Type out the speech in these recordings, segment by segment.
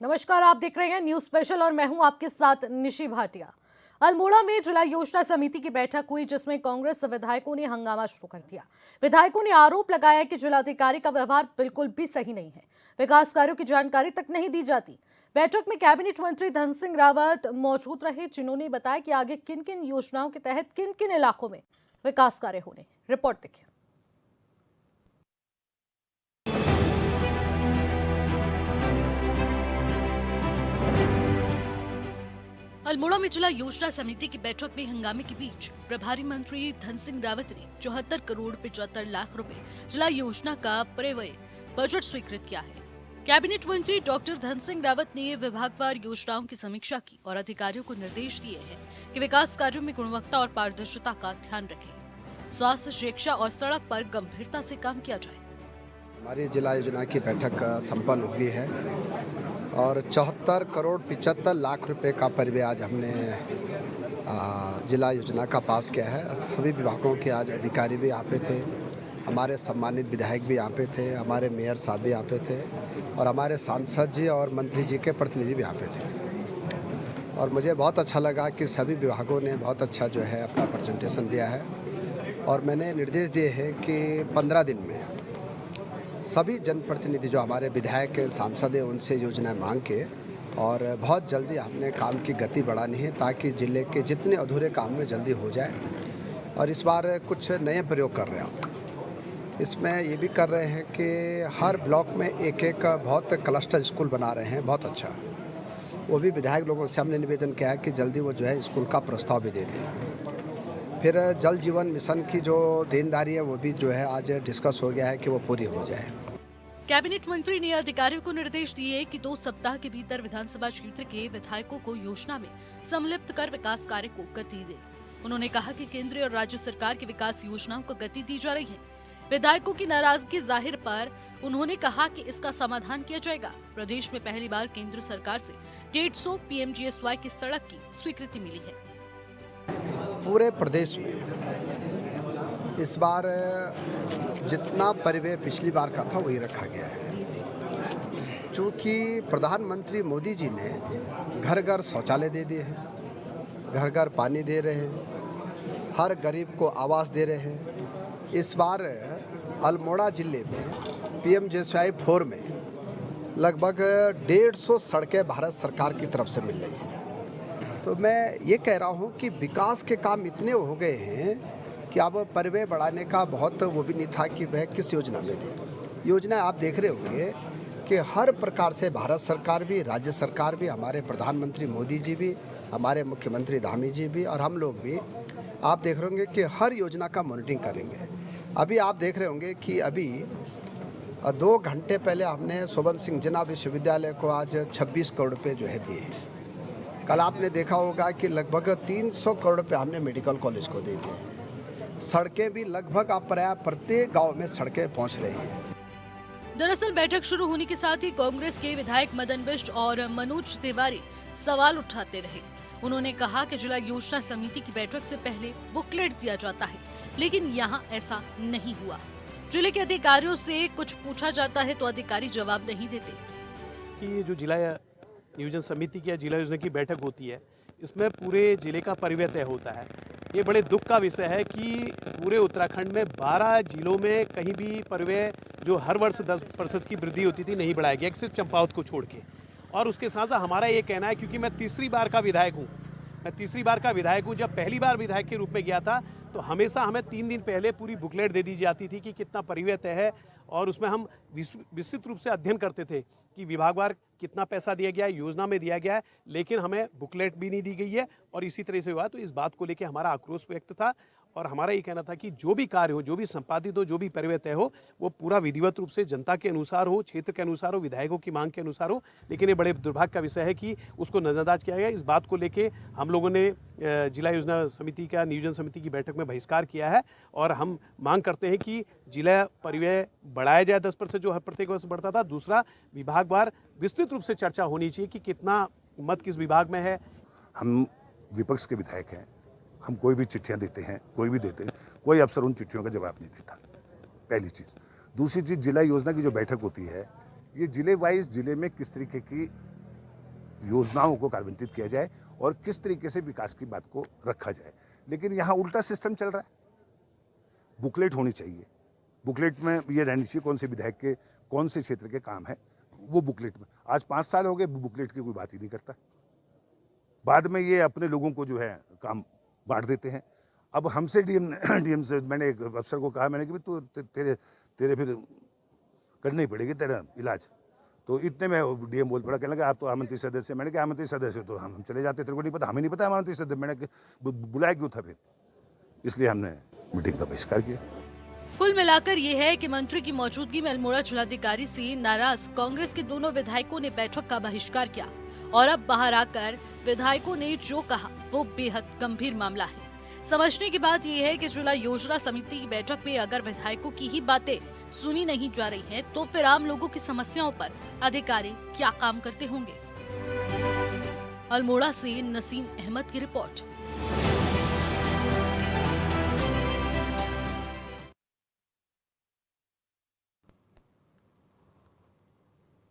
नमस्कार, आप देख रहे हैं न्यूज स्पेशल और मैं हूं आपके साथ निशी भाटिया। अल्मोड़ा में जिला योजना समिति की बैठक हुई, जिसमें कांग्रेस विधायकों ने हंगामा शुरू कर दिया। विधायकों ने आरोप लगाया कि जिलाधिकारी का व्यवहार बिल्कुल भी सही नहीं है, विकास कार्यों की जानकारी तक नहीं दी जाती। बैठक में कैबिनेट मंत्री धन सिंह रावत मौजूद रहे, जिन्होंने बताया कि आगे किन किन योजनाओं के तहत किन किन इलाकों में विकास कार्य होने। रिपोर्ट देखिए। अल्मोड़ा में जिला योजना समिति की बैठक में हंगामे के बीच प्रभारी मंत्री धन सिंह रावत ने 74 करोड़ 75 लाख रुपए जिला योजना का परिव्यय बजट स्वीकृत किया है। कैबिनेट मंत्री डॉक्टर धन सिंह रावत ने विभागवार योजनाओं की समीक्षा की और अधिकारियों को निर्देश दिए हैं कि विकास कार्यों में गुणवत्ता और पारदर्शिता का ध्यान रखें। स्वास्थ्य, शिक्षा और सड़क पर गंभीरता से काम किया जाए। हमारी जिला योजना की बैठक संपन्न हुई है और 74 करोड़ 75 लाख रुपए का परिव्यय आज हमने जिला योजना का पास किया है। सभी विभागों के आज अधिकारी भी यहाँ पे थे, हमारे सम्मानित विधायक भी यहाँ पे थे, हमारे मेयर साहब भी यहाँ पे थे और हमारे सांसद जी और मंत्री जी के प्रतिनिधि भी यहाँ पे थे। और मुझे बहुत अच्छा लगा कि सभी विभागों ने बहुत अच्छा जो है अपना प्रेजेंटेशन दिया है और मैंने निर्देश दिए हैं कि 15 दिन में सभी जनप्रतिनिधि जो हमारे विधायक सांसद हैं उनसे योजनाएं मांग के और बहुत जल्दी हमने काम की गति बढ़ानी है ताकि ज़िले के जितने अधूरे काम में जल्दी हो जाए। और इस बार कुछ नए प्रयोग कर रहे हैं। इसमें ये भी कर रहे हैं कि हर ब्लॉक में एक एक बहुत क्लस्टर स्कूल बना रहे हैं, बहुत अच्छा। वो भी विधायक लोगों से हमने निवेदन किया है कि जल्दी वो जो है स्कूल का प्रस्ताव भी दे दें। फिर जल जीवन मिशन की जो देनदारी है वो भी जो है आज डिस्कस हो गया है कि वो पूरी हो जाए। कैबिनेट मंत्री ने अधिकारियों को निर्देश दिए कि 2 सप्ताह के भीतर विधानसभा क्षेत्र के विधायकों को योजना में सम्मिलित कर विकास कार्य को गति दे। उन्होंने कहा कि केंद्रीय और राज्य सरकार की विकास योजनाओं को गति दी जा रही है। विधायकों की नाराजगी जाहिर पर उन्होंने कहा कि इसका समाधान किया जाएगा। प्रदेश में पहली बार केंद्र सरकार से 150 PMGSY की सड़क की स्वीकृति मिली है। पूरे प्रदेश में इस बार जितना परिव्यय पिछली बार का था वही रखा गया है, क्योंकि प्रधानमंत्री मोदी जी ने घर घर शौचालय दे दिए हैं, घर घर पानी दे रहे हैं, हर गरीब को आवास दे रहे हैं। इस बार अल्मोड़ा जिले में PMGSY 4 में लगभग 150 सड़कें भारत सरकार की तरफ से मिल रही हैं। तो मैं ये कह रहा हूँ कि विकास के काम इतने हो गए हैं कि अब परिव्यय बढ़ाने का बहुत वो भी नहीं था कि वह किस योजना में दे। योजना आप देख रहे होंगे कि हर प्रकार से भारत सरकार भी, राज्य सरकार भी, हमारे प्रधानमंत्री मोदी जी भी, हमारे मुख्यमंत्री धामी जी भी और हम लोग भी आप देख रहे होंगे कि हर योजना का मॉनिटरिंग करेंगे। अभी आप देख रहे होंगे कि अभी 2 घंटे पहले हमने शोभन सिंह जिन्ना विश्वविद्यालय को आज 26 करोड़ रुपये जो है दिए हैं। कल आपने देखा होगा कि लगभग 300 करोड़ रुपये हमने मेडिकल कॉलेज को दे दिए हैं। सड़कें भी लगभग आप प्रत्येक गांव में सड़कें पहुंच रही हैं। दरअसल बैठक शुरू होने के साथ ही कांग्रेस के विधायक मदन बिष्ट और मनोज तिवारी सवाल उठाते रहे। उन्होंने कहा कि जिला योजना समिति की बैठक से पहले बुकलेट दिया जाता है, लेकिन यहाँ ऐसा नहीं हुआ। जिले के अधिकारियों से कुछ पूछा जाता है तो अधिकारी जवाब नहीं देते। कि जो जिला नियोजन समिति की जिला योजना की बैठक होती है, इसमें पूरे जिले का परिव्यय तय होता है। ये बड़े दुख का विषय है कि पूरे उत्तराखंड में 12 जिलों में कहीं भी परिव्यय जो हर वर्ष 10% की वृद्धि होती थी नहीं बढ़ाया गया, सिर्फ चंपावत को छोड़ के। और उसके साथ साथ हमारा ये कहना है, क्योंकि मैं तीसरी बार का विधायक हूँ, जब पहली बार विधायक के रूप में गया था तो हमेशा हमें 3 दिन पहले पूरी बुकलेट दे दी जाती थी कि कितना परिव्यय तय है और उसमें हम विस्तृत रूप से अध्ययन करते थे कि विभागवार कितना पैसा दिया गया है, योजना में दिया गया है, लेकिन हमें बुकलेट भी नहीं दी गई है और इसी तरह से हुआ। तो इस बात को लेकर हमारा आक्रोश व्यक्त था और हमारा ये कहना था कि जो भी कार्य हो, जो भी संपादित हो, जो भी परिव्यय तय हो, वो पूरा विधिवत रूप से जनता के अनुसार हो, क्षेत्र के अनुसार हो, विधायकों की मांग के अनुसार हो। लेकिन ये बड़े दुर्भाग्य का विषय है कि उसको नजरअंदाज किया गया। इस बात को लेकर हम लोगों ने जिला योजना समिति का नियोजन समिति की बैठक में बहिष्कार किया है और हम मांग करते हैं कि जिला परिव्यय बढ़ाया जाए 10% जो हर प्रत्येक वर्ष बढ़ता था। दूसरा, विभागवार विस्तृत रूप से चर्चा होनी चाहिए कि कितना मत किस विभाग में है। हम विपक्ष के विधायक हैं, हम कोई भी चिट्ठियां देते हैं, कोई भी देते हैं, कोई अफसर उन चिट्ठियों का जवाब नहीं देता, पहली चीज़। दूसरी चीज़, जिला योजना की जो बैठक होती है, ये जिले वाइज जिले में किस तरीके की योजनाओं को कार्यान्वित किया जाए और किस तरीके से विकास की बात को रखा जाए। लेकिन यहाँ उल्टा सिस्टम चल रहा है। बुकलेट होनी चाहिए, बुकलेट में ये रहनी चाहिए कौन से विधायक के कौन से क्षेत्र के काम है, वो बुकलेट में। आज 5 साल हो गए, बुकलेट की कोई बात ही नहीं करता। बाद में ये अपने लोगों को जो है काम बांट देते हैं। अब हमसे डीएम से मैंने एक अफसर को कहा, मैंने कि तू तेरे फिर करनी पड़ेगी तेरा इलाज। तो इतने में डीएम बोल पड़ा, कहने लगा आप तो आमंत्रित सदस्य। मैंने कहा आमंत्रित सदस्य तो हम चले जाते, तेरे को नहीं पता, हमें नहीं पता आमंत्रित सदस्य। मैंने बुलाया क्यों था फिर? इसलिए हमने मीटिंग का बहिष्कार किया। कुल मिलाकर ये है कि मंत्री की मौजूदगी में अल्मोड़ा जिलाधिकारी से नाराज कांग्रेस के दोनों विधायकों ने बैठक का बहिष्कार किया और अब बाहर आकर विधायकों ने जो कहा वो बेहद गंभीर मामला है। समझने की बात यह है कि जिला योजना समिति की बैठक में अगर विधायकों की ही बातें सुनी नहीं जा रही हैं, तो फिर आम लोगों की समस्याओं पर अधिकारी क्या काम करते होंगे। अल्मोड़ा से नसीम अहमद की रिपोर्ट।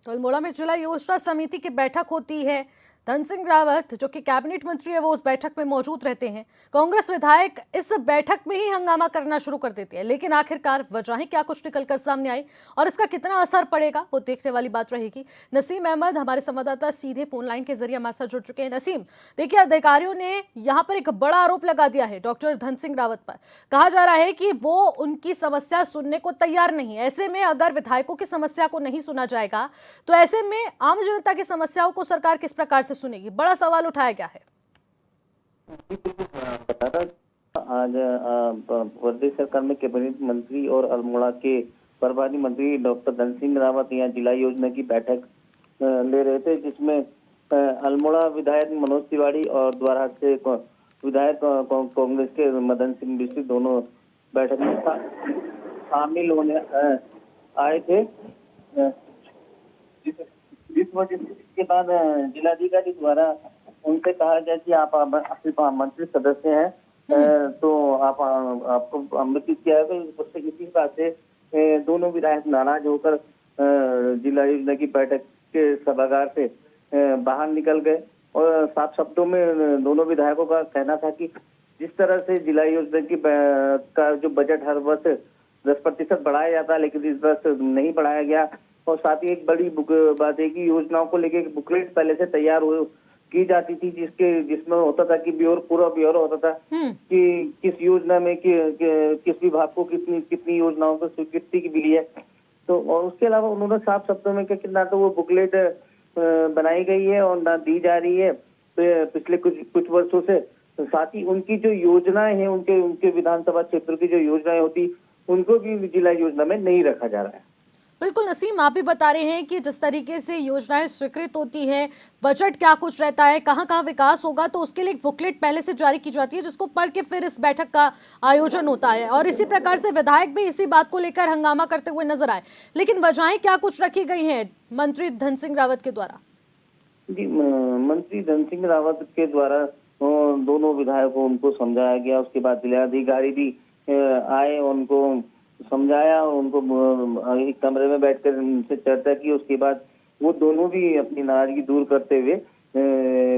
तो अल्मोड़ा में जिला योजना समिति की बैठक होती है। धन सिंह रावत जो कि कैबिनेट मंत्री है वो उस बैठक में मौजूद रहते हैं। कांग्रेस विधायक इस बैठक में ही हंगामा करना शुरू कर देते हैं, लेकिन आखिरकार वजहें क्या कुछ निकलकर सामने आई और इसका कितना असर पड़ेगा वो देखने वाली बात रहेगी। नसीम अहमद हमारे संवाददाता सीधे फोन लाइन के जरिए हमारे साथ जुड़ चुके हैं। नसीम, देखिए अधिकारियों ने यहाँ पर एक बड़ा आरोप लगा दिया है डॉक्टर धन सिंह रावत पर। कहा जा रहा है कि वो उनकी समस्या सुनने को तैयार नहीं है। ऐसे में अगर विधायकों की समस्या को नहीं सुना जाएगा तो ऐसे में आम जनता की समस्याओं को सरकार किस प्रकार से सुनेगी? बड़ा सवाल उठाया गया है। आज प्रदेश सरकार में कैबिनेट मंत्री और अल्मोड़ा के प्रभारी मंत्री डॉक्टर धन सिंह रावत यहाँ जिला योजना की बैठक ले रहे थे, जिसमें अल्मोड़ा विधायक मनोज तिवारी और द्वारा से विधायक कांग्रेस के मदन सिंह बिस्ट्री दोनों बैठक में शामिल होने आए थे। इस वजह से इसके बाद जिलाधिकारी द्वारा उनसे कहा गया कि आप मंत्री सदस्य हैं, तो आपको आमंत्रित किया है। तो इसी बात से दोनों विधायक नाराज होकर जिला योजना की बैठक के सभागार से बाहर निकल गए और साफ शब्दों में दोनों विधायकों का कहना था कि जिस तरह से जिला योजना की का जो बजट हर वर्ष 10% बढ़ाया जाता है, लेकिन इस वर्ष नहीं बढ़ाया गया। और साथ ही एक बड़ी बात है कि योजनाओं को लेकर बुकलेट पहले से तैयार की जाती थी, जिसमें होता था कि पूरा ब्यौरा होता था कि किस योजना में किस विभाग को कितनी योजनाओं को स्वीकृति मिली है। तो और उसके अलावा उन्होंने साफ शब्दों में कहा कि ना तो वो बुकलेट बनाई गई है और ना दी जा रही है तो पिछले कुछ वर्षों से। तो साथ ही उनकी जो योजनाएं हैं, उनके विधानसभा क्षेत्र की जो योजनाएं होती उनको भी जिला योजना में नहीं रखा जा रहा है। बिल्कुल नसीम, आप भी बता रहे हैं कि जिस तरीके से योजनाएं स्वीकृत होती है, बजट क्या कुछ रहता है, कहां कहां विकास होगा, तो उसके लिए एक बुकलेट पहले से जारी की जाती है जिसको पढ़ के फिर इस बैठक का आयोजन होता है। और इसी प्रकार से विधायक भी इसी बात को लेकर हंगामा करते हुए नजर आए। लेकिन वजहें क्या कुछ रखी गई हैं मंत्री धन सिंह रावत के द्वारा? जी, मंत्री धन सिंह रावत के द्वारा दोनों विधायकों उनको समझाया गया। उसके बाद जिलाधिकारी भी आए, उनको समझाया, उनको एक कमरे में बैठकर उनसे चर्चा की। उसके बाद वो दोनों भी अपनी नाराजगी दूर करते हुए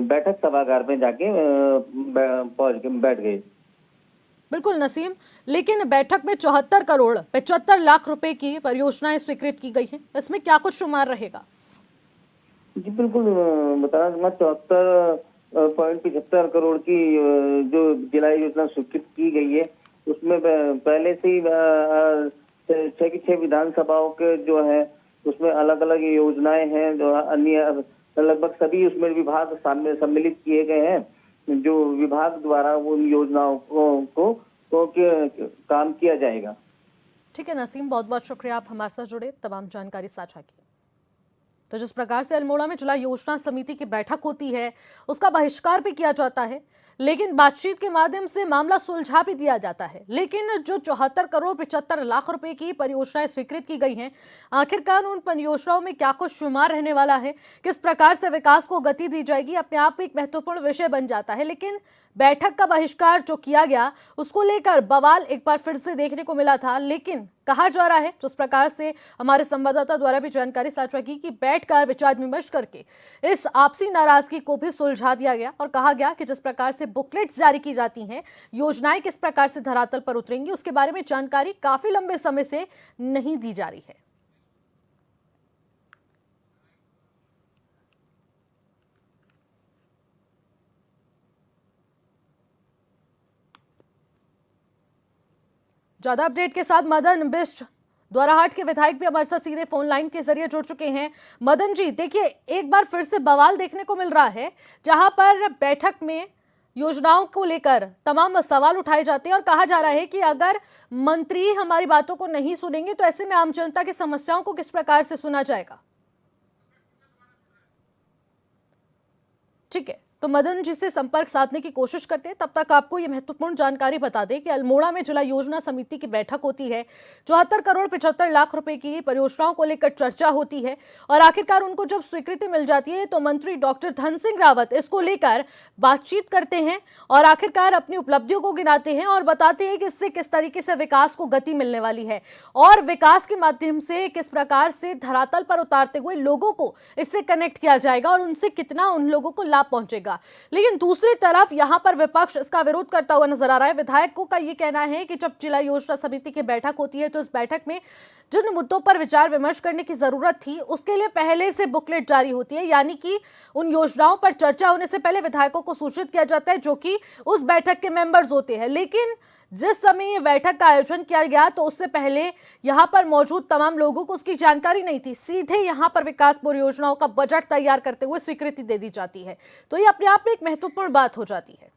बैठक सभागार में जाके पहुंच के बैठ गए। बिल्कुल नसीम, लेकिन बैठक में 74 करोड़ 75 लाख रुपए की परियोजनाएं स्वीकृत की गई हैं, इसमें क्या कुछ शुमार रहेगा? जी बिल्कुल, बता दूंगा 74.75 करोड़ की जो जिला योजना स्वीकृत की गई है, उसमें पहले से ही 6 की 6 विधानसभाओं के जो है उसमें अलग अलग योजनाएं हैं, जो अन्य लगभग सभी उसमें विभाग सम्मिलित किए गए हैं, जो विभाग द्वारा उन योजनाओं को काम किया जाएगा। ठीक है नसीम, बहुत बहुत शुक्रिया, आप हमारे साथ जुड़े, तमाम जानकारी साझा की। तो जिस प्रकार से अल्मोड़ा में जिला योजना समिति की बैठक होती है उसका बहिष्कार भी किया जाता है, लेकिन बातचीत के माध्यम से मामला सुलझा भी दिया जाता है। लेकिन जो 74 करोड़ 75 लाख रुपए की परियोजनाएं स्वीकृत की गई हैं, आखिरकार उन परियोजनाओं में क्या कुछ शुमार रहने वाला है, किस प्रकार से विकास को गति दी जाएगी, अपने आप में एक महत्वपूर्ण विषय बन जाता है। लेकिन बैठक का बहिष्कार जो किया गया उसको लेकर बवाल एक बार फिर से देखने को मिला था, लेकिन कहा जा रहा है, जिस प्रकार से हमारे संवाददाता द्वारा भी जानकारी साझा की कि बैठकर विचार विमर्श करके इस आपसी नाराजगी को भी सुलझा दिया गया और कहा गया कि जिस प्रकार से बुकलेट्स जारी की जाती हैं, योजनाएं किस प्रकार से धरातल पर उतरेंगी, उसके बारे में जानकारी काफी लंबे समय से नहीं दी जा रही है। ज्यादा अपडेट के साथ मदन बिष्ट द्वाराहाट के विधायक भी हमारे साथ सीधे फोन लाइन के जरिए जुड़ चुके हैं। मदन जी, देखिए एक बार फिर से बवाल देखने को मिल रहा है, जहां पर बैठक में योजनाओं को लेकर तमाम सवाल उठाए जाते हैं और कहा जा रहा है कि अगर मंत्री हमारी बातों को नहीं सुनेंगे तो ऐसे में आम जनता की समस्याओं को किस प्रकार से सुना जाएगा। ठीक है, तो मदन जी से संपर्क साधने की कोशिश करते हैं। तब तक आपको यह महत्वपूर्ण जानकारी बता दें कि अल्मोड़ा में जिला योजना समिति की बैठक होती है। 74 करोड़ 75 लाख रुपए की परियोजनाओं को लेकर चर्चा होती है और आखिरकार उनको जब स्वीकृति मिल जाती है तो मंत्री डॉक्टर धन सिंह रावत इसको लेकर बातचीत करते हैं और आखिरकार अपनी उपलब्धियों को गिनाते हैं और बताते हैं कि इससे किस तरीके से विकास को गति मिलने वाली है और विकास के माध्यम से किस प्रकार से धरातल पर उतारते हुए लोगों को इससे कनेक्ट किया जाएगा और उनसे कितना उन लोगों को लाभ पहुंचेगा। लेकिन दूसरी तरफ यहां पर विपक्ष इसका विरोध करता हुआ नजर आ रहा है। विधायकों का यह कहना है कि जब जिला योजना समिति की बैठक होती है तो इस बैठक में जिन मुद्दों पर विचार विमर्श करने की जरूरत थी उसके लिए पहले से बुकलेट जारी होती है, यानी कि उन योजनाओं पर चर्चा होने से पहले विधायकों को सूचित किया जाता है जो कि उस बैठक के मेंबर्स होते हैं। लेकिन जिस समय ये बैठक का आयोजन किया गया तो उससे पहले यहां पर मौजूद तमाम लोगों को उसकी जानकारी नहीं थी। सीधे यहां पर विकास परियोजनाओं का बजट तैयार करते हुए स्वीकृति दे दी जाती है, तो ये अपने आप में एक महत्वपूर्ण बात हो जाती है।